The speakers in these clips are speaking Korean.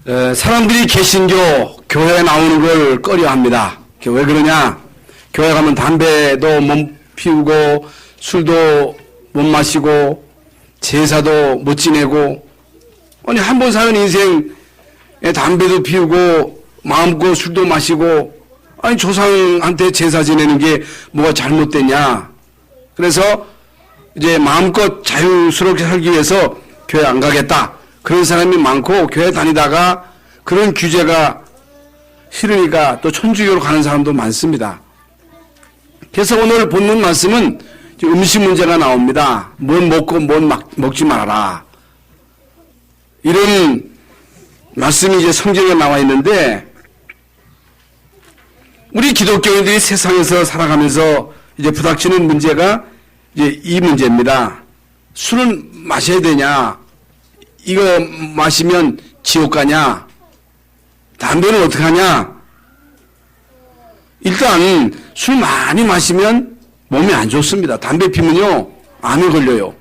사람들이 개신교, 교회에 나오는 걸 꺼려합니다. 왜 그러냐? 교회 가면 담배도 못 피우고 술도 못 마시고 제사도 못 지내고, 아니 한 번 사는 인생에 담배도 피우고 마음껏 술도 마시고, 아니 조상한테 제사 지내는 게 뭐가 잘못됐냐? 그래서 이제 마음껏 자유스럽게 살기 위해서 교회 안 가겠다. 그런 사람이 많고, 교회 다니다가 그런 규제가 싫으니까 또 천주교로 가는 사람도 많습니다. 그래서 오늘 본문 말씀은 음식 문제가 나옵니다. 뭔 먹고 뭔 먹지 말아라. 이런 말씀이 이제 성경에 나와 있는데, 우리 기독교인들이 세상에서 살아가면서 이제 부닥치는 문제가 이제 이 문제입니다. 술은 마셔야 되냐? 이거 마시면 지옥 가냐? 담배는 어떻게 하냐? 일단 술 많이 마시면 몸에 안 좋습니다. 담배 피면요 암에 걸려요.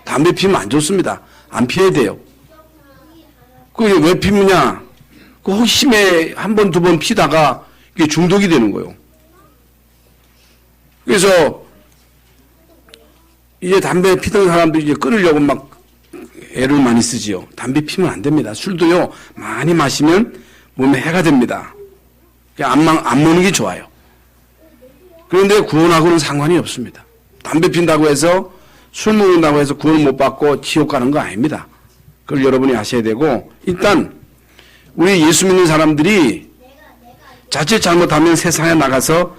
담배 피면 안 좋습니다. 안 피워야 돼요. 그게 왜 피느냐? 그 호기심에 한 번, 두 번 피다가 이게 중독이 되는 거예요. 그래서 이제 담배 피던 사람들이 이제 끊으려고 막 애를 많이 쓰지요. 담배 피면 안 됩니다. 술도요 많이 마시면 몸에 해가 됩니다. 안 먹는 게 좋아요. 그런데 구원하고는 상관이 없습니다. 담배 핀다고 해서, 술 먹는다고 해서 구원 못 받고 지옥 가는 거 아닙니다. 그걸 여러분이 아셔야 되고, 일단 우리 예수 믿는 사람들이 자칫 잘못하면 세상에 나가서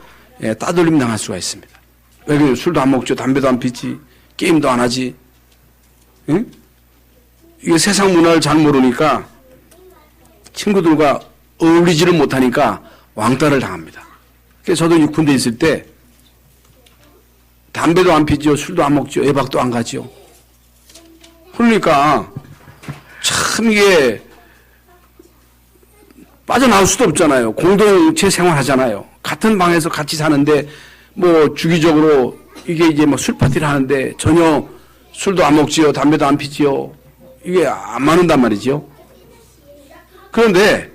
따돌림 당할 수가 있습니다. 왜 그래요? 술도 안 먹죠. 담배도 안 피지. 게임도 안 하지. 응? 이게 세상 문화를 잘 모르니까 친구들과 어울리지를 못하니까 왕따를 당합니다. 그래서 저도 군대에 있을 때 담배도 안 피죠. 술도 안 먹죠. 외박도 안 가죠. 그러니까 참 이게 빠져나올 수도 없잖아요. 공동체 생활 하잖아요. 같은 방에서 같이 사는데 뭐 주기적으로 이게 이제 뭐 술 파티를 하는데 전혀 술도 안 먹지요. 담배도 안 피지요. 이게 안 맞는단 말이죠. 그런데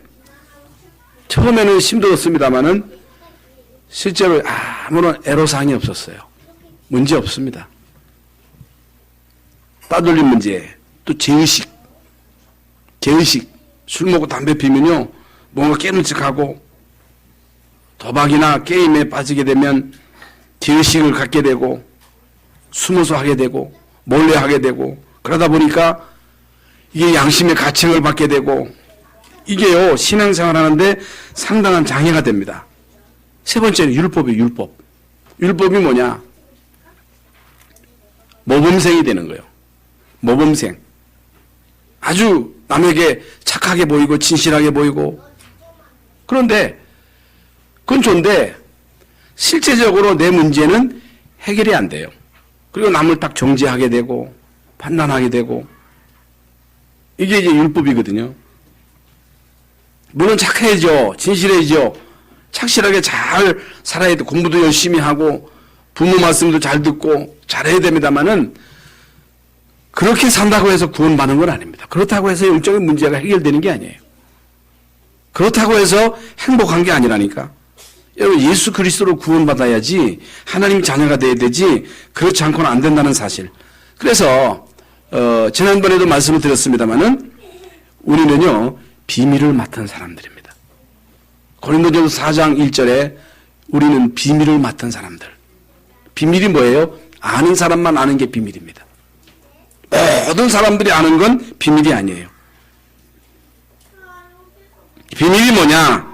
처음에는 힘들었습니다만은 실제로 아무런 애로사항이 없었어요. 문제 없습니다. 따돌림 문제, 또 제의식. 술 먹고 담배 피면요 뭔가 깨는 척하고, 도박이나 게임에 빠지게 되면 제의식을 갖게 되고, 숨어서 하게 되고, 몰래 하게 되고, 그러다 보니까 이게 양심의 가책을 받게 되고, 이게요 신앙생활 하는데 상당한 장애가 됩니다. 세 번째는 율법이에요. 율법이 뭐냐? 모범생이 되는 거예요. 모범생. 아주 남에게 착하게 보이고 진실하게 보이고. 그런데 그건 좋은데 실제적으로 내 문제는 해결이 안 돼요. 그리고 남을 딱 정죄하게 되고 판단하게 되고, 이게 이제 율법이거든요. 물론 착해야죠. 진실해야죠. 착실하게 잘 살아야 돼. 공부도 열심히 하고 부모 말씀도 잘 듣고 잘해야 됩니다만은, 그렇게 산다고 해서 구원받는 건 아닙니다. 그렇다고 해서 영적인 문제가 해결되는 게 아니에요. 그렇다고 해서 행복한 게 아니라니까. 여러분, 예수 그리스도로 구원받아야지 하나님 자녀가 돼야 되지, 그렇지 않고는 안 된다는 사실. 그래서 지난번에도 말씀을 드렸습니다마는 우리는요 비밀을 맡은 사람들입니다. 고린도전서 4장 1절에 우리는 비밀을 맡은 사람들. 비밀이 뭐예요? 아는 사람만 아는 게 비밀입니다. 모든 사람들이 아는 건 비밀이 아니에요. 비밀이 뭐냐?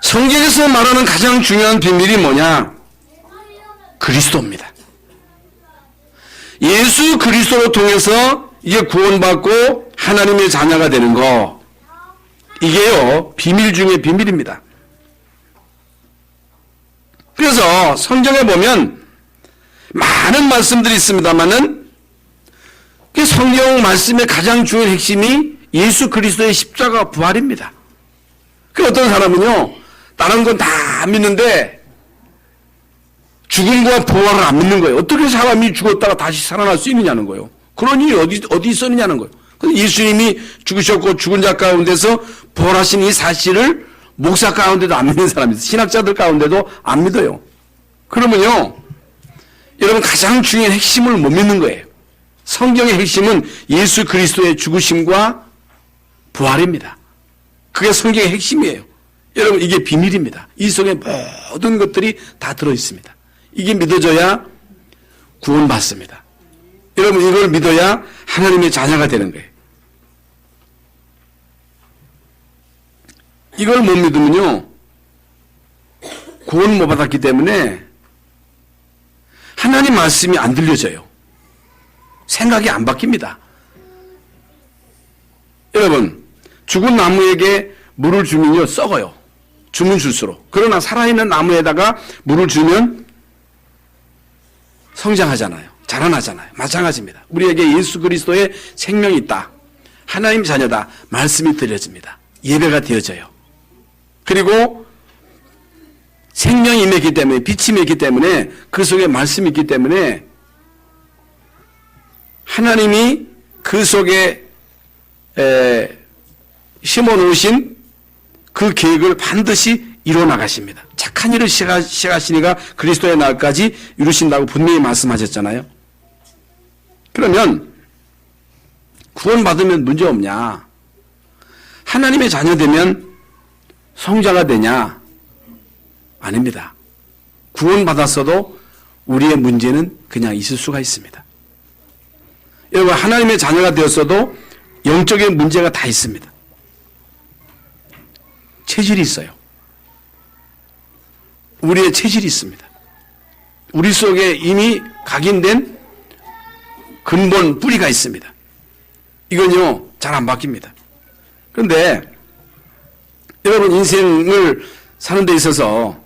성경에서 말하는 가장 중요한 비밀이 뭐냐? 그리스도입니다. 예수 그리스도로 통해서 이게 구원받고 하나님의 자녀가 되는 거, 이게요 비밀 중에 비밀입니다. 그래서 성경에 보면 많은 말씀들이 있습니다만은 그 성경 말씀의 가장 중요한 핵심이 예수 그리스도의 십자가 부활입니다. 그 어떤 사람은요 다른 건 다 믿는데 죽음과 부활을 안 믿는 거예요. 어떻게 사람이 죽었다가 다시 살아날 수 있느냐는 거예요. 그런 일이 어디 있었느냐는 거예요. 예수님이 죽으셨고 죽은 자 가운데서 부활하신 이 사실을 목사 가운데도 안 믿는 사람이 있어요. 신학자들 가운데도 안 믿어요. 그러면요, 여러분 가장 중요한 핵심을 못 믿는 거예요. 성경의 핵심은 예수 그리스도의 죽으심과 부활입니다. 그게 성경의 핵심이에요. 여러분 이게 비밀입니다. 이 속에 모든 것들이 다 들어있습니다. 이게 믿어져야 구원받습니다. 여러분 이걸 믿어야 하나님의 자녀가 되는 거예요. 이걸 못 믿으면요, 구원 못 받았기 때문에 하나님 말씀이 안 들려져요. 생각이 안 바뀝니다. 여러분, 죽은 나무에게 물을 주면요, 썩어요. 주면 줄수록. 그러나 살아있는 나무에다가 물을 주면 성장하잖아요. 자라나잖아요. 마찬가지입니다. 우리에게 예수 그리스도의 생명이 있다. 하나님 자녀다. 말씀이 들려집니다. 예배가 되어져요. 그리고 생명이 임했기 때문에, 빛이 임했기 때문에, 그 속에 말씀이 있기 때문에 하나님이 그 속에 심어놓으신 그 계획을 반드시 이뤄나가십니다. 착한 일을 시작하시니가 그리스도의 날까지 이루신다고 분명히 말씀하셨잖아요. 그러면 구원받으면 문제 없냐? 하나님의 자녀 되면 성자가 되냐? 아닙니다. 구원받았어도 우리의 문제는 그냥 있을 수가 있습니다. 여러분, 하나님의 자녀가 되었어도 영적인 문제가 다 있습니다. 체질이 있어요. 우리의 체질이 있습니다. 우리 속에 이미 각인된 근본 뿌리가 있습니다. 이건요, 잘 안 바뀝니다. 그런데 여러분, 인생을 사는 데 있어서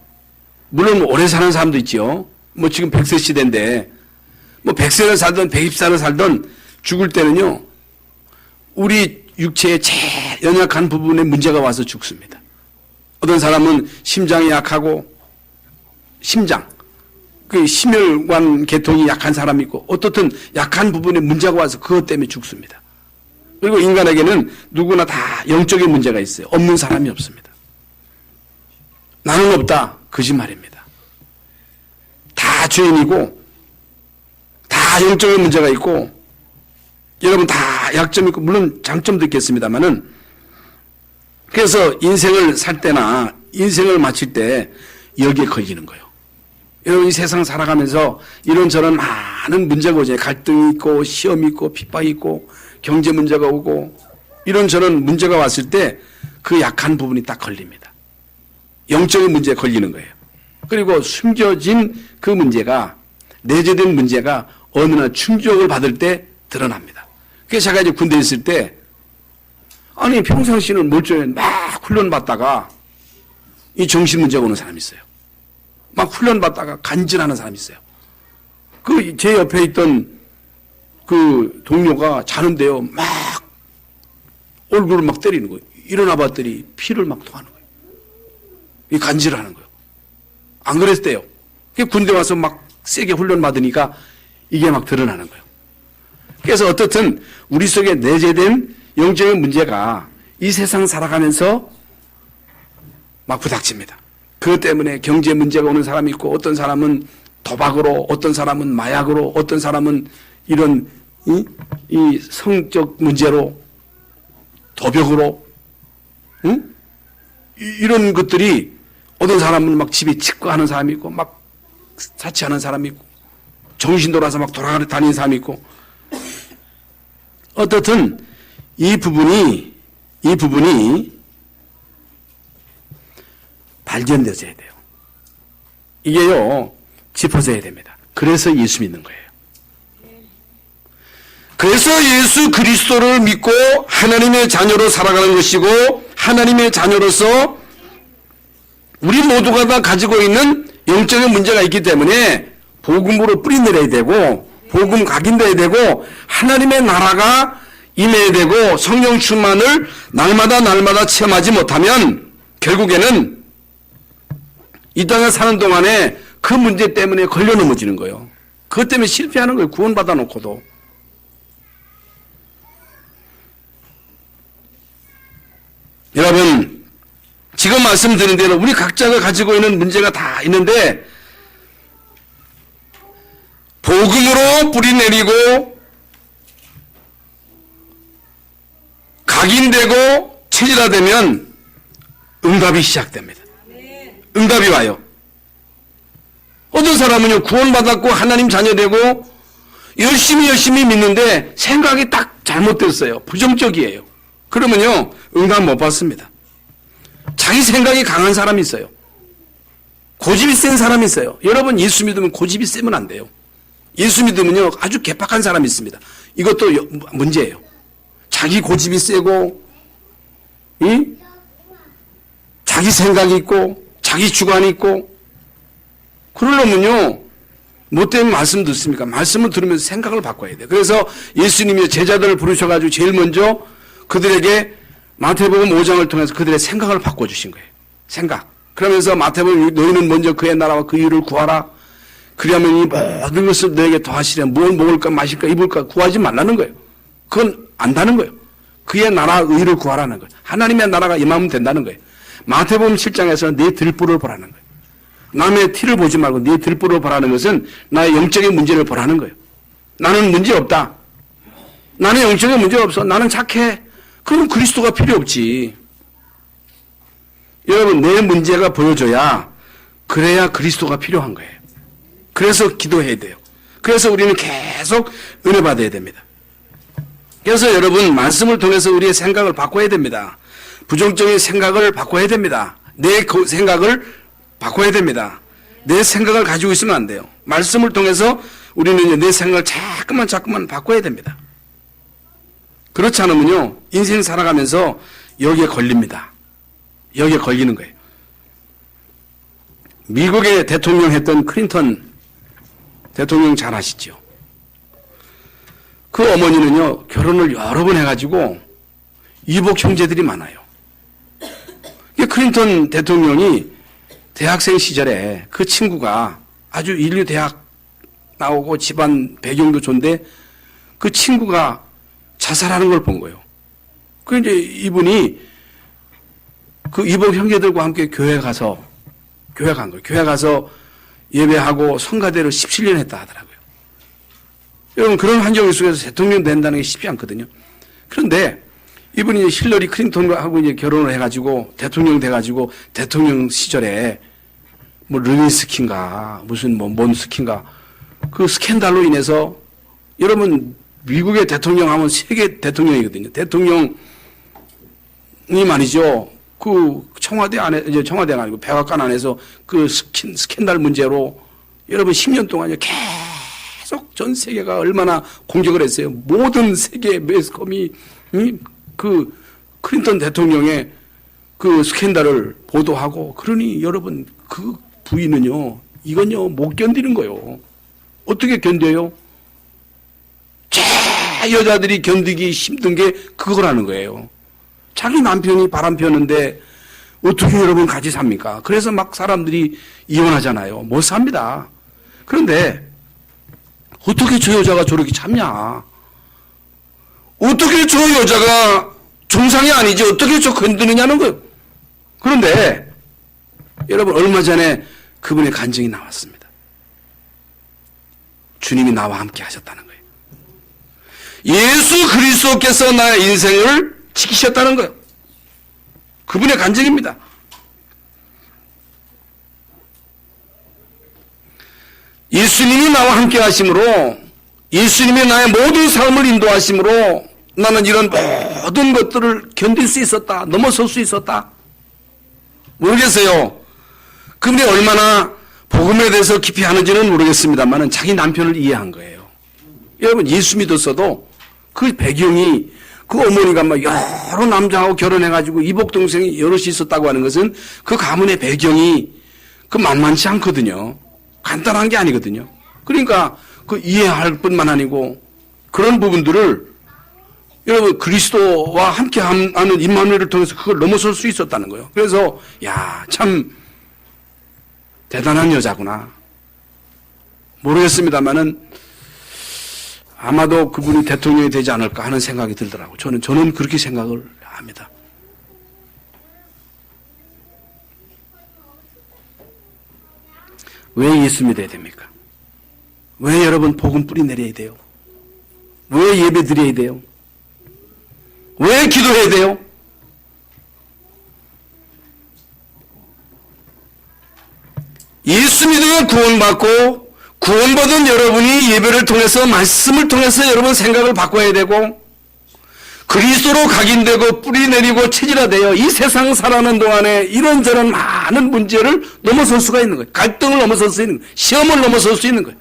물론 오래 사는 사람도 있죠. 뭐 지금 100세 시대인데 뭐 100세를 살든 120살을 살든 죽을 때는요, 우리 육체의 제일 연약한 부분에 문제가 와서 죽습니다. 어떤 사람은 심장이 약하고, 심장, 그 심혈관 계통이 약한 사람이 있고, 어떻든 약한 부분에 문제가 와서 그것 때문에 죽습니다. 그리고 인간에게는 누구나 다 영적인 문제가 있어요. 없는 사람이 없습니다. 나는 없다, 거짓말입니다. 다 죄인이고, 다 영적인 문제가 있고, 여러분 다 약점이 있고, 물론 장점도 있겠습니다만은, 그래서 인생을 살 때나 인생을 마칠 때 여기에 걸리는 거예요. 여러분, 이 세상 살아가면서 이런저런 많은 문제가 오잖아요. 갈등이 있고, 시험이 있고, 핍박이 있고, 경제 문제가 오고, 이런저런 문제가 왔을 때 그 약한 부분이 딱 걸립니다. 영적인 문제에 걸리는 거예요. 그리고 숨겨진 그 문제가, 내재된 문제가 어느 날 충격을 받을 때 드러납니다. 그래서 제가 이제 군대에 있을 때, 아니 평상시는 멀쩡해 막 훈련 받다가 이 정신 문제가 오는 사람이 있어요. 막 훈련 받다가 간질하는 사람이 있어요. 그 제 옆에 있던 그 동료가 자는데요, 막 얼굴을 막 때리는 거예요. 일어나 봤더니 피를 막 토하는 거예요. 이 간질을 하는 거예요. 안 그랬대요. 군대 와서 막 세게 훈련 받으니까 이게 막 드러나는 거예요. 그래서 어떻든 우리 속에 내재된 영적인 문제가 이 세상 살아가면서 막 부닥칩니다. 그것 때문에 경제 문제가 오는 사람이 있고, 어떤 사람은 도박으로, 어떤 사람은 마약으로, 어떤 사람은 이런 이 성적 문제로, 도벽으로, 이런 것들이, 어떤 사람은 막 집에 치과하는 사람이 있고, 막 사치하는 사람이 있고, 정신 돌아서 막 돌아다니는 사람이 있고, 어떻든 이 부분이 발견되어야 돼요. 이게요, 짚어져야 됩니다. 그래서 예수 믿는 거예요. 그래서 예수 그리스도를 믿고 하나님의 자녀로 살아가는 것이고, 하나님의 자녀로서 우리 모두가 다 가지고 있는 영적인 문제가 있기 때문에 복음으로 뿌리내려야 되고, 복음 각인돼야 되고, 하나님의 나라가 임해야 되고, 성령 충만을 날마다 체험하지 못하면 결국에는 이 땅에 사는 동안에 그 문제 때문에 걸려 넘어지는 거예요. 그것 때문에 실패하는 거예요. 구원받아 놓고도. 여러분, 지금 말씀드린 대로 우리 각자가 가지고 있는 문제가 다 있는데 복음으로 뿌리 내리고 각인되고 체질화되면 응답이 시작됩니다. 응답이 와요. 어떤 사람은요, 구원받았고 하나님 자녀되고 열심히 믿는데 생각이 딱 잘못됐어요. 부정적이에요. 그러면요, 응답 못 받습니다. 자기 생각이 강한 사람이 있어요. 고집이 센 사람이 있어요. 여러분, 예수 믿으면 고집이 세면 안 돼요. 예수 믿으면요, 아주 개팍한 사람이 있습니다. 이것도 문제예요. 자기 고집이 세고, 자기 생각이 있고, 자기 주관이 있고, 그러려면요, 뭐 때문에 말씀 듣습니까? 말씀을 들으면서 생각을 바꿔야 돼요. 그래서 예수님이 제자들을 부르셔가지고 제일 먼저 그들에게 마태복음 5장을 통해서 그들의 생각을 바꿔주신 거예요. 생각. 그러면서 마태복음 너희는 먼저 그의 나라와 그 의를 구하라. 그리하면 이 모든 것을 너에게 더하시랴. 뭘 먹을까 마실까 입을까 구하지 말라는 거예요. 그건 안다는 거예요. 그의 나라 의를 구하라는 거예요. 하나님의 나라가 임하면 된다는 거예요. 마태복음 7장에서는 네 들보를 보라는 거예요. 남의 티를 보지 말고 네 들보를 보라는 것은 나의 영적인 문제를 보라는 거예요. 나는 문제 없다. 나는 영적인 문제가 없어. 나는 착해. 그럼 그리스도가 필요 없지. 여러분, 내 문제가 보여줘야, 그래야 그리스도가 필요한 거예요. 그래서 기도해야 돼요. 그래서 우리는 계속 은혜 받아야 됩니다. 그래서 여러분, 말씀을 통해서 우리의 생각을 바꿔야 됩니다. 부정적인 생각을 바꿔야 됩니다. 내 생각을 바꿔야 됩니다. 내 생각을 가지고 있으면 안 돼요. 말씀을 통해서 우리는 내 생각을 자꾸만 바꿔야 됩니다. 그렇지 않으면요, 인생 살아가면서 여기에 걸립니다. 여기에 걸리는 거예요. 미국의 대통령 했던 클린턴 대통령 잘 아시죠? 그 어머니는요, 결혼을 여러 번 해가지고 이복 형제들이 많아요. 클린턴 대통령이 대학생 시절에 그 친구가 아주 인류 대학 나오고 집안 배경도 좋은데 그 친구가 자살하는 걸 본 거예요. 그 이제 이분이 그 이복 형제들과 함께 교회 간 거예요. 교회 가서 예배하고 성가대로 17년 했다 하더라고요. 여러분, 그런 환경 속에서 대통령 된다는 게 쉽지 않거든요. 그런데 이분이 힐러리 클린턴하고 이제 결혼을 해가지고 대통령 돼가지고 대통령 시절에 뭐 르니스키인가 무슨 뭔 스키인가 그 스캔들로 인해서 여러분 미국의 대통령 하면 세계 대통령이거든요. 대통령이 말이죠. 그 청와대 안에 이제 청와대가 아니고 백악관 안에서 그 스캔들 문제로 여러분 10년 동안요 계속 전 세계가 얼마나 공격을 했어요. 모든 세계 매스컴이 그 클린턴 대통령의 그 스캔들을 보도하고 그러니 여러분 그 부인은요 이건요 못 견디는 거예요. 어떻게 견뎌요? 여자들이 견디기 힘든 게 그거라는 거예요. 자기 남편이 바람 피웠는데 어떻게 여러분 같이 삽니까? 그래서 막 사람들이 이혼하잖아요. 못 삽니다. 그런데 어떻게 저 여자가 저렇게 참냐? 어떻게 저 여자가 정상이 아니지 어떻게 저 건드느냐는 거예요. 그런데 여러분 얼마 전에 그분의 간증이 나왔습니다. 주님이 나와 함께 하셨다는 거예요. 예수 그리스도께서 나의 인생을 지키셨다는 거예요. 그분의 간증입니다. 예수님이 나와 함께 하심으로 예수님이 나의 모든 삶을 인도하심으로 나는 이런 모든 것들을 견딜 수 있었다. 넘어설 수 있었다. 모르겠어요. 그분이 얼마나 복음에 대해서 깊이 하는지는 모르겠습니다만 자기 남편을 이해한 거예요. 여러분 예수 믿었어도 그 배경이 그 어머니가 막 여러 남자하고 결혼해가지고 이복 동생이 여럿이 있었다고 하는 것은 그 가문의 배경이 그 만만치 않거든요. 간단한 게 아니거든요. 그러니까 그 이해할 뿐만 아니고 그런 부분들을 여러분 그리스도와 함께 하는 임마누엘을 통해서 그걸 넘어설 수 있었다는 거예요. 그래서 야, 참 대단한 여자구나. 모르겠습니다만은 아마도 그분이 대통령이 되지 않을까 하는 생각이 들더라고요. 저는 그렇게 생각을 합니다. 왜 예수 믿어야 됩니까? 왜 여러분 복음 뿌리 내려야 돼요? 왜 예배 드려야 돼요? 왜 기도해야 돼요? 예수 믿으면 구원받고, 구원받은 여러분이 예배를 통해서, 말씀을 통해서 여러분 생각을 바꿔야 되고, 그리스도로 각인되고 뿌리 내리고 체질화되어 이 세상 살아가는 동안에 이런저런 많은 문제를 넘어설 수가 있는 거예요. 갈등을 넘어설 수 있는 거예요. 시험을 넘어설 수 있는 거예요.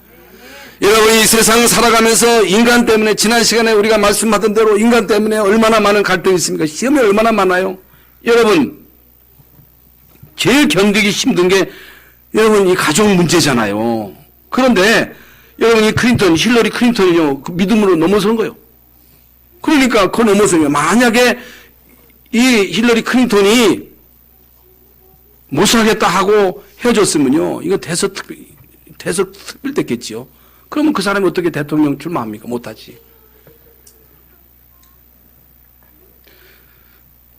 여러분, 이 세상 살아가면서 인간 때문에, 지난 시간에 우리가 말씀하던 대로 인간 때문에 얼마나 많은 갈등이 있습니까? 시험이 얼마나 많아요? 여러분, 제일 견디기 힘든 게 여러분 이 가족 문제잖아요. 그런데 여러분 이 힐러리 클린턴이요, 그 믿음으로 넘어선 거예요. 그러니까 그 넘어서면 만약에 이 힐러리 클린턴이 못 살겠다 하고 헤어졌으면요, 이거 대서 특별됐겠지요. 그러면 그 사람이 어떻게 대통령 출마합니까? 못하지.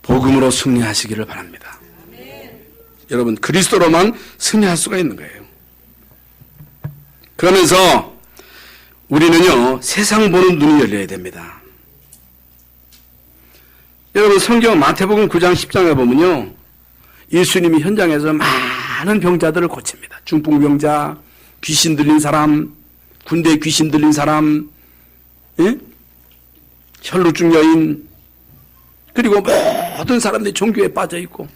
복음으로 승리하시기를 바랍니다. 여러분, 그리스도로만 승리할 수가 있는 거예요. 그러면서 우리는요, 세상 보는 눈이 열려야 됩니다. 여러분, 성경 마태복음 9장 10장에 보면요, 예수님이 현장에서 많은 병자들을 고칩니다. 중풍병자, 귀신 들린 사람, 군대 귀신 들린 사람, 예? 혈루증 여인, 그리고 모든 사람들이 종교에 빠져 있고,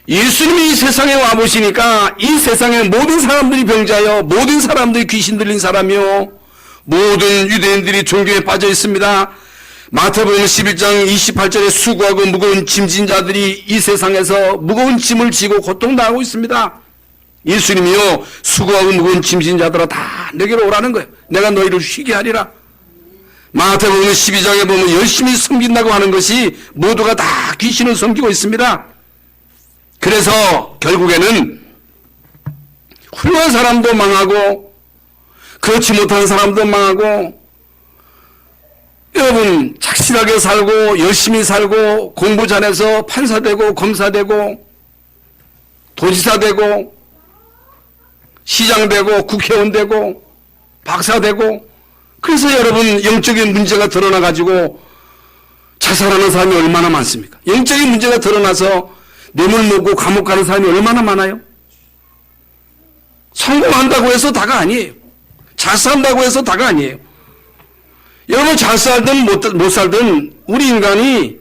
예수님이 이 세상에 와보시니까 이 세상의 모든 사람들이 병자요, 모든 사람들이 귀신 들린 사람이요, 모든 유대인들이 종교에 빠져 있습니다. 마태복음 11장 28절에 수고하고 무거운 짐진 자들이 이 세상에서 무거운 짐을 지고 고통당하고 있습니다. 예수님이요, 수고하고 무거운 짐진 자들아 다 내게로 오라는 거예요. 내가 너희를 쉬게 하리라. 마태복음 12장에 보면 열심히 섬긴다고 하는 것이 모두가 다 귀신을 섬기고 있습니다. 그래서 결국에는 훌륭한 사람도 망하고 그렇지 못한 사람도 망하고, 여러분 착실하게 살고 열심히 살고 공부 잘해서 판사 되고 검사 되고 도지사 되고 시장 되고 국회의원 되고 박사 되고, 그래서 여러분 영적인 문제가 드러나 가지고 자살하는 사람이 얼마나 많습니까? 영적인 문제가 드러나서 뇌물 먹고 감옥 가는 사람이 얼마나 많아요? 성공한다고 해서 다가 아니에요. 잘 산다고 해서 다가 아니에요. 여러분, 잘 살든 못 살든 우리 인간이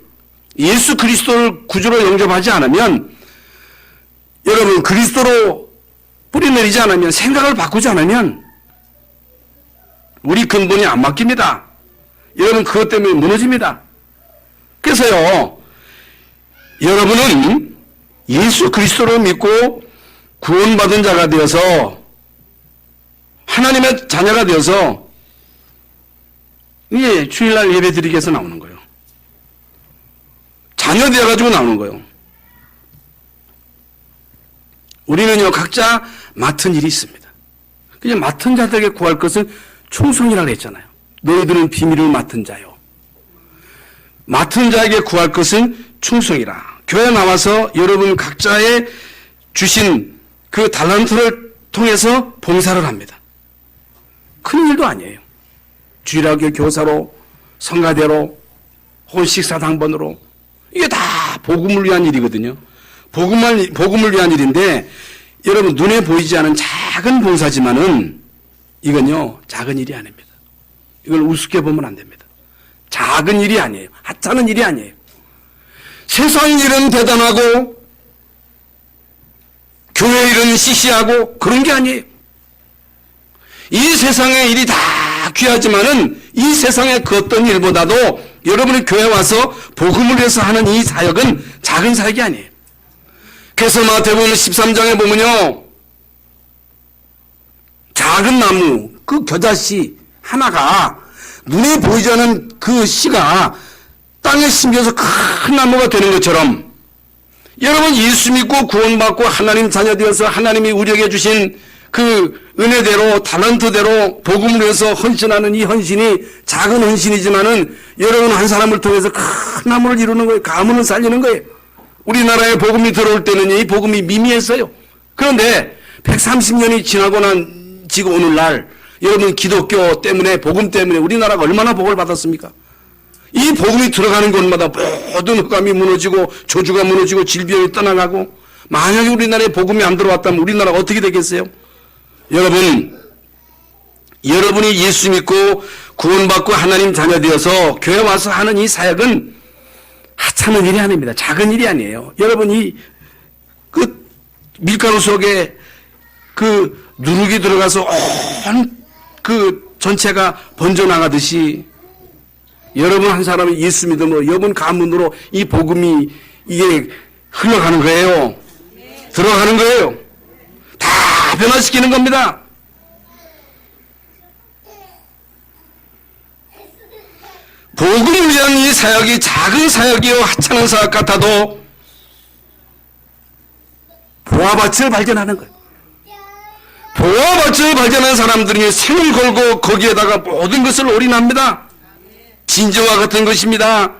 예수 그리스도를 구주로 영접하지 않으면, 여러분 그리스도로 뿌리내리지 않으면, 생각을 바꾸지 않으면 우리 근본이 안 바뀝니다. 여러분, 그것 때문에 무너집니다. 그래서요, 여러분은 예수 그리스도를 믿고 구원받은 자가 되어서 하나님의 자녀가 되어서 이게 주일날 예배 드리기 위해서 나오는 거예요. 자녀 되어가지고 나오는 거예요. 우리는요, 각자 맡은 일이 있습니다. 그냥 맡은 자들에게 구할 것은 충성이라고 했잖아요. 너희들은 비밀을 맡은 자요. 맡은 자에게 구할 것은 충성이라. 교회 나와서 여러분 각자의 주신 그 달란트를 통해서 봉사를 합니다. 큰 일도 아니에요. 주일학교 교사로, 성가대로, 혹은 식사당번으로, 이게 다 복음을 위한 일이거든요. 복음을 위한 일인데, 여러분 눈에 보이지 않은 작은 봉사지만은 이건요, 작은 일이 아닙니다. 이걸 우습게 보면 안 됩니다. 작은 일이 아니에요. 하찮은 일이 아니에요. 세상 일은 대단하고 교회 일은 시시하고 그런 게 아니에요. 이 세상의 일이 다 귀하지만은 이 세상의 그 어떤 일보다도 여러분이 교회 와서 복음을 위해서 하는 이 사역은 작은 사역이 아니에요. 그래서 마태복음 13장에 보면요, 작은 나무 그 겨자씨 하나가 눈에 보이지 않는 그 씨가 땅에 심겨서 큰 나무가 되는 것처럼, 여러분 예수 믿고 구원받고 하나님 자녀 되어서 하나님이 우리에게 주신 그 은혜대로 달란트대로 복음을 위해서 헌신하는 이 헌신이 작은 헌신이지만은 여러분 한 사람을 통해서 큰 나무를 이루는 거예요. 가문을 살리는 거예요. 우리나라에 복음이 들어올 때는 이 복음이 미미했어요. 그런데 130년이 지나고 난 지금 오늘날 여러분 기독교 때문에 복음 때문에 우리나라가 얼마나 복을 받았습니까? 이 복음이 들어가는 곳마다 모든 흑암이 무너지고 저주가 무너지고 질병이 떠나가고 만약에 우리나라에 복음이 안 들어왔다면 우리나라가 어떻게 되겠어요? 여러분이 예수 믿고 구원받고 하나님 자녀 되어서 교회 와서 하는 이 사역은 하찮은 일이 아닙니다. 작은 일이 아니에요. 여러분이 그 밀가루 속에 그 누룩이 들어가서 온 그 전체가 번져나가듯이 여러분 한 사람이 예수 믿음으로 여러분 가문으로 이 복음이 이게 흘러가는 거예요. 들어가는 거예요. 다 변화시키는 겁니다. 복음을 위한 이 사역이 작은 사역이요 하찮은 사역 같아도 보화밭을 발견하는 거예요. 보화밭을 발견한 사람들이 생을 걸고 거기에다가 모든 것을 올인합니다. 진저와 같은 것입니다.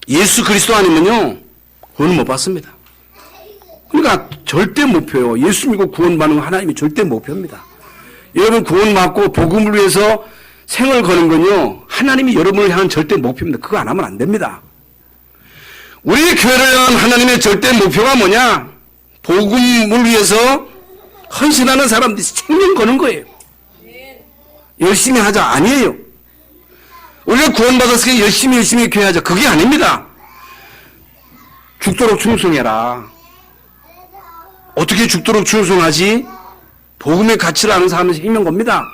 예수 그리스도 아니면요 구원 못 받습니다. 그러니까 절대 목표요. 예수 믿고 구원받는 하나님이 절대 목표입니다. 여러분 구원받고 복음을 위해서 생을 거는 건요 하나님이 여러분을 향한 절대 목표입니다. 그거 안 하면 안 됩니다. 우리 교회를 향한 하나님의 절대 목표가 뭐냐? 복음을 위해서 헌신하는 사람들이 생명 거는 거예요. 열심히 하자 아니에요. 우리가 구원받았으니 열심히 교회 하자 그게 아닙니다. 죽도록 충성해라. 어떻게 죽도록 충성하지? 복음의 가치를 아는 사람은 생명 겁니다.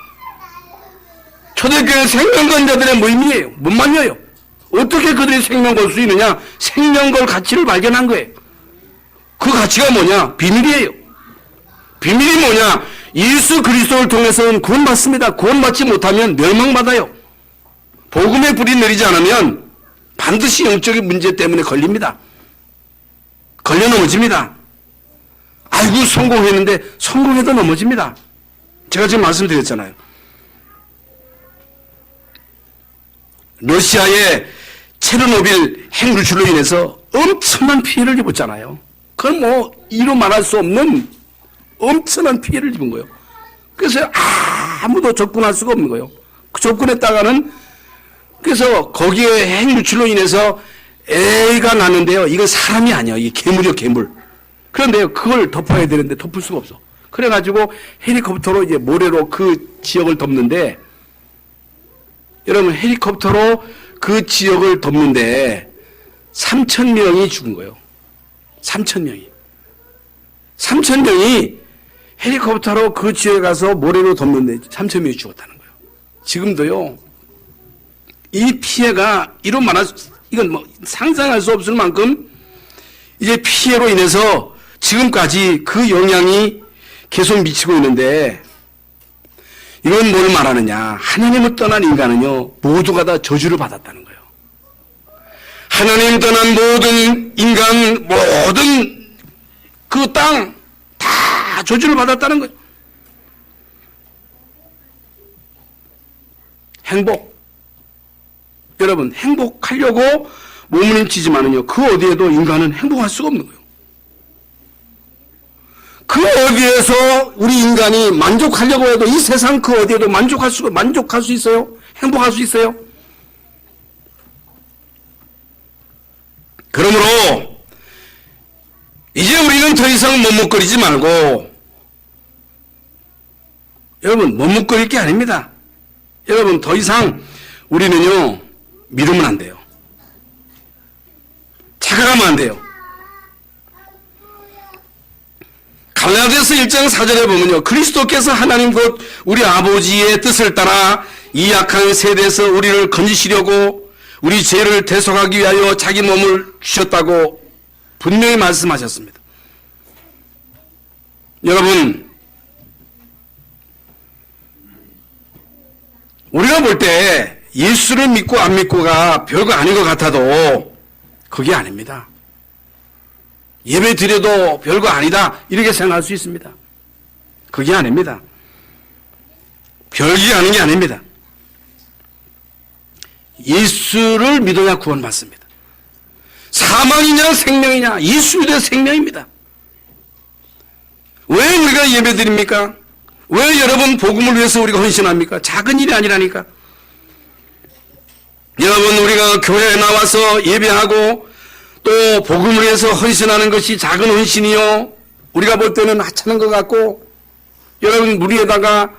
초대교회는 생명 건 자들의 모임이에요. 못 말려요. 어떻게 그들이 생명 걸 수 있느냐? 생명 걸 가치를 발견한 거예요. 그 가치가 뭐냐? 비밀이에요. 비밀이 뭐냐? 예수 그리스도를 통해서는 구원받습니다. 구원받지 못하면 멸망받아요. 복음의 불이 내리지 않으면 반드시 영적인 문제 때문에 걸립니다. 걸려 넘어집니다. 아이고 성공했는데 성공해도 넘어집니다. 제가 지금 말씀드렸잖아요. 러시아의 체르노빌 핵물질로 인해서 엄청난 피해를 입었잖아요. 그건 뭐 이루 말할 수 없는 엄청난 피해를 입은 거예요. 그래서 아무도 접근할 수가 없는 거예요. 접근했다가는 그래서 거기에 핵물질로 인해서 애가 나는데요. 이거 사람이 아니에요. 이게 괴물이요, 괴물. 그런데요, 그걸 덮어야 되는데 덮을 수가 없어. 그래가지고 헬리콥터로 이제 모래로 그 지역을 덮는데 여러분 헬리콥터로 그 지역을 덮는데 3,000명이 죽은 거예요. 3,000명이. 3,000명이 헬리콥터로 그 지역에 가서 모래로 덮는데 3,000명이 죽었다는 거예요. 지금도요, 이 피해가 이런 이건 뭐 상상할 수 없을 만큼 이제 피해로 인해서 지금까지 그 영향이 계속 미치고 있는데 이건 뭘 말하느냐. 하나님을 떠난 인간은요, 모두가 다 저주를 받았다는 거예요. 하나님 떠난 모든 인간, 모든 그 땅 다 저주를 받았다는 거예요. 행복. 여러분, 행복하려고 몸부림치지만은요, 그 어디에도 인간은 행복할 수가 없는 거예요. 그 어디에서 우리 인간이 만족하려고 해도 이 세상 그 어디에도 만족할 수 있어요? 행복할 수 있어요? 그러므로 이제 우리는 더 이상 머뭇거리지 말고, 여러분 머뭇거릴 게 아닙니다. 여러분 더 이상 우리는요 미루면 안 돼요. 착각하면 안 돼요. 갈라디아서 1장 4절에 보면요, 그리스도께서 하나님 곧 우리 아버지의 뜻을 따라 이 약한 세대에서 우리를 건지시려고 우리 죄를 대속하기 위하여 자기 몸을 주셨다고 분명히 말씀하셨습니다. 여러분, 우리가 볼 때 예수를 믿고 안 믿고가 별거 아닌 것 같아도 그게 아닙니다. 예배 드려도 별거 아니다 이렇게 생각할 수 있습니다. 그게 아닙니다. 별게 아닌 게 아닙니다. 예수를 믿어야 구원받습니다. 사망이냐 생명이냐, 예수 믿어야 생명입니다. 왜 우리가 예배드립니까? 왜 여러분 복음을 위해서 우리가 헌신합니까? 작은 일이 아니라니까. 여러분, 우리가 교회에 나와서 예배하고 또 복음을 위해서 헌신하는 것이 작은 헌신이요, 우리가 볼 때는 하찮은 것 같고, 여러분 물 위에다가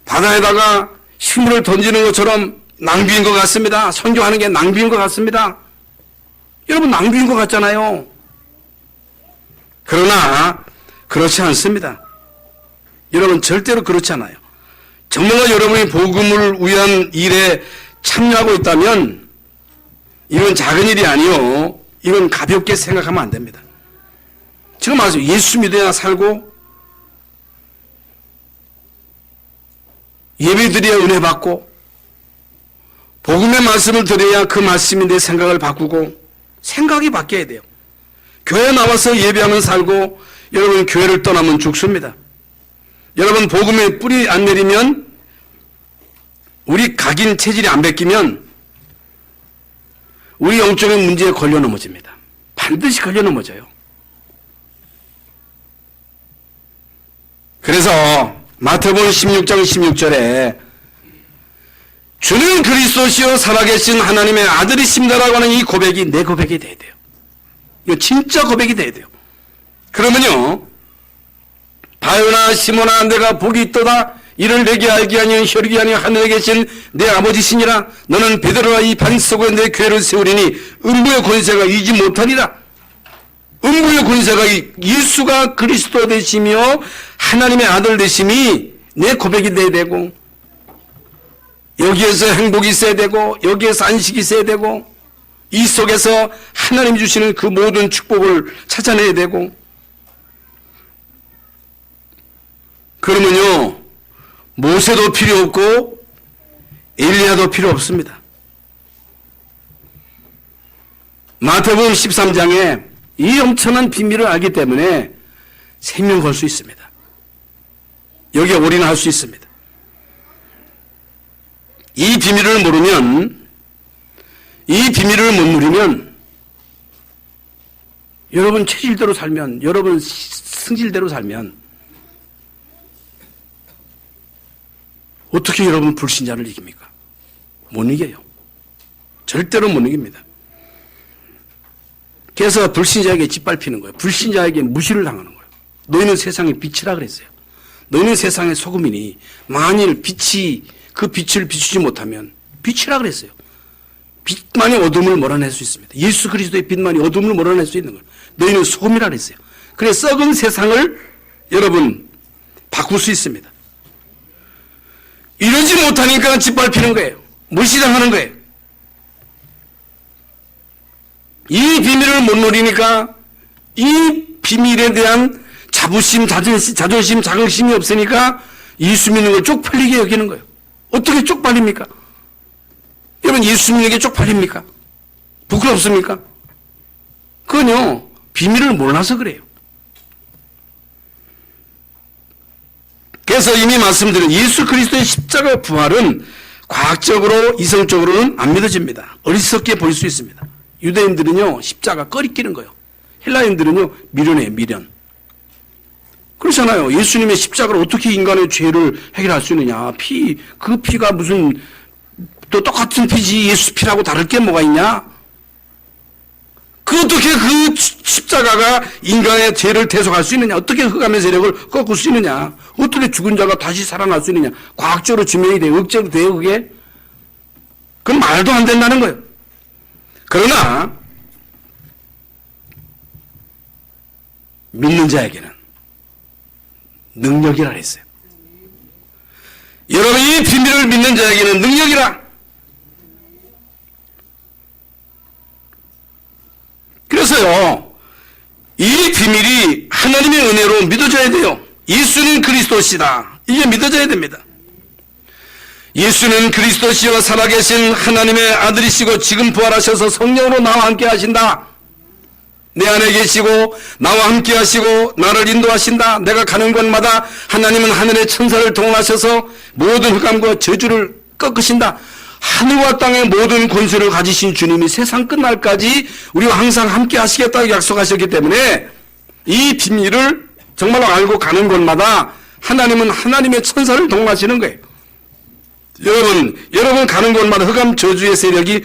바다에다가 식물을 던지는 것처럼 낭비인 것 같습니다. 선교하는 게 낭비인 것 같습니다. 여러분, 낭비인 것 같잖아요. 그러나 그렇지 않습니다. 여러분, 절대로 그렇지 않아요. 정말 여러분이 복음을 위한 일에 참여하고 있다면 이건 작은 일이 아니요, 이건 가볍게 생각하면 안 됩니다. 지금 말씀, 예수 믿어야 살고 예배드려야 은혜 받고 복음의 말씀을 들어야 그 말씀이 내 생각을 바꾸고 생각이 바뀌어야 돼요. 교회 나와서 예배하면 살고 여러분 교회를 떠나면 죽습니다. 여러분 복음의 뿌리 안 내리면, 우리 각인 체질이 안 베끼면 우리 영적인 문제에 걸려 넘어집니다. 반드시 걸려 넘어져요. 그래서 마태복음 16장 16절에 주는 그리스도시요 살아계신 하나님의 아들이십니다라고 하는 이 고백이 내 고백이 돼야 돼요. 이거 진짜 고백이 돼야 돼요. 그러면요, 바요나 시모나 내가 복이 있도다, 이를 내게 알게 하니 혈육이 아니 하늘에 계신 내 아버지시니라. 너는 베드로라, 이 반석에 내 교회를 세우리니 음부의 권세가 이기지 못하리라. 음부의 권세가 예수가 그리스도 되시며 하나님의 아들 되심이 내 고백이 돼야 되고, 여기에서 행복이 있어야 되고, 여기에서 안식이 있어야 되고, 이 속에서 하나님 주시는 그 모든 축복을 찾아내야 되고. 그러면요, 모세도 필요 없고 엘리야도 필요 없습니다. 마태복음 13장에 이 엄청난 비밀을 알기 때문에 생명 걸 수 있습니다. 여기에 올인할 수 있습니다. 이 비밀을 모르면, 이 비밀을 못 누리면, 여러분 체질대로 살면, 여러분 승질대로 살면 어떻게 여러분 불신자를 이깁니까? 못 이겨요. 절대로 못 이깁니다. 그래서 불신자에게 짓밟히는 거예요. 불신자에게 무시를 당하는 거예요. 너희는 세상의 빛이라 그랬어요. 너희는 세상의 소금이니 만일 빛이 그 빛을 비추지 못하면 빛이라 그랬어요. 빛만이 어둠을 몰아낼 수 있습니다. 예수 그리스도의 빛만이 어둠을 몰아낼 수 있는 거예요. 너희는 소금이라 그랬어요. 그래서 썩은 세상을 여러분 바꿀 수 있습니다. 이러지 못하니까 짓밟히는 거예요. 무시당하는 거예요. 이 비밀을 못 누리니까, 이 비밀에 대한 자부심, 자존심, 자긍심이 없으니까 예수 믿는 걸 쪽팔리게 여기는 거예요. 어떻게 쪽팔립니까? 여러분 예수 믿는 게 쪽팔립니까? 부끄럽습니까? 그건요, 비밀을 몰라서 그래요. 그래서 이미 말씀드린 예수 그리스도의 십자가 부활은 과학적으로, 이성적으로는 안 믿어집니다. 어리석게 보일 수 있습니다. 유대인들은요, 십자가 꺼리끼는 거예요. 헬라인들은요, 미련해요, 미련. 그렇잖아요. 예수님의 십자가를 어떻게 인간의 죄를 해결할 수 있느냐. 그 피가 무슨, 또 똑같은 피지 예수 피라고 다를 게 뭐가 있냐. 어떻게 그 십자가가 인간의 죄를 대속할 수 있느냐. 어떻게 흑암의 세력을 꺾을 수 있느냐. 어떻게 죽은 자가 다시 살아날 수 있느냐. 과학적으로 증명이 돼요. 억제로 돼요, 그게? 그건 말도 안 된다는 거예요. 그러나 믿는 자에게는 능력이라 했어요. 여러분, 이 비밀을 믿는 자에게는 능력이라. 그래서요, 이 비밀이 하나님의 은혜로 믿어져야 돼요. 예수는 그리스도시다. 이게 믿어져야 됩니다. 예수는 그리스도시여 살아계신 하나님의 아들이시고 지금 부활하셔서 성령으로 나와 함께 하신다. 내 안에 계시고 나와 함께 하시고 나를 인도하신다. 내가 가는 곳마다 하나님은 하늘의 천사를 동원하셔서 모든 흑암과 저주를 꺾으신다. 하늘과 땅의 모든 권세를 가지신 주님이 세상 끝날까지 우리와 항상 함께 하시겠다고 약속하셨기 때문에 이 비밀을 정말로 알고 가는 곳마다 하나님은 하나님의 천사를 동원하시는 거예요. 여러분 가는 곳마다 흑암 저주의 세력이